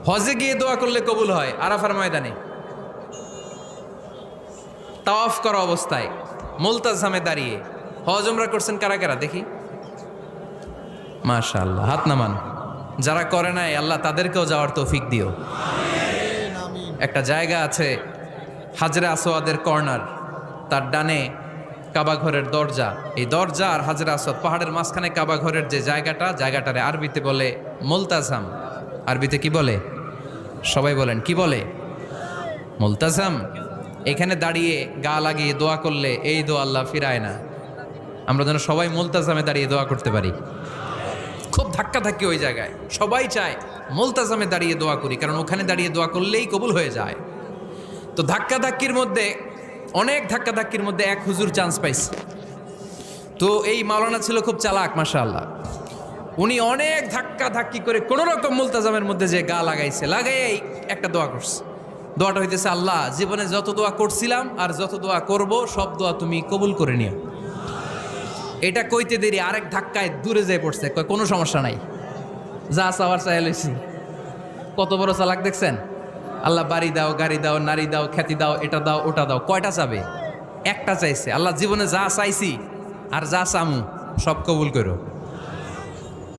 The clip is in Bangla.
হজে গিয়ে দোয়া করলে কবুল হয় আরাফার ময়দানে, তাওয়াফ করা অবস্থায় মুলতাজামে দাঁড়িয়ে। হজ উমরা করছেন কারা কারা দেখি? মাশাআল্লাহ, হাত নামান। যারা করে নাই আল্লাহ তাদেরকেও যাওয়ার তৌফিক দিও। একটা জায়গা আছে হাজরে আসওয়াদের কর্নার, তার ডানে কাবা ঘরের দরজা, এই দরজা আর হাজরে আসওয়াদ পাহাড়ের মাঝখানে কাবা ঘরের যে জায়গাটারে আরবিতে বলে মুলতাজাম। আরবিতে কি বলে? সবাই বলেন কি বলে? মুলতাজাম। এখানে দাঁড়িয়ে গা লাগিয়ে দোয়া করলে এই দোয়া আল্লাহ ফিরায় না। আমরা যেন সবাই মুলতাজামে দাঁড়িয়ে দোয়া করতে পারি। খুব ধাক্কাধাক্কি ওই জায়গায়, সবাই চায় মুলতাজামে দাঁড়িয়ে দোয়া করি, কারণ ওখানে দাঁড়িয়ে দোয়া করলেই কবুল হয়ে যায়। তো ধাক্কাধাক্কির মধ্যে, অনেক ধাক্কাধাক্কির মধ্যে এক হুজুর চান্স পাইছে। তো এই মাওলানা ছিল খুব চালাক মাশাআল্লাহ। উনি অনেক ধাক্কাধাক্কি করে কোনো রকম মুলতাজামের মধ্যে যে গা লাগাই একটা দোয়া করছে। দোয়াটা হইতেছে, আল্লাহ জীবনে যত দোয়া করছিলাম আর যত দোয়া করব সব দোয়া তুমি কবুল করে নিও। এটা কইতে দেরি আরেক ধাক্কায় দূরে যেয়ে পড়ছে, কয় কোনো সমস্যা নাই, যা চাওয়ার চাই লইছি। কত বড় চালাক দেখছেন? আল্লাহ বাড়ি দাও, গাড়ি দাও, নারী দাও, খ্যাতি দাও, এটা দাও, ওটা দাও, কয়টা চাবে? একটা চাইছে। আল্লাহ জীবনে যা চাইছি আর যা চামু সব কবুল করো।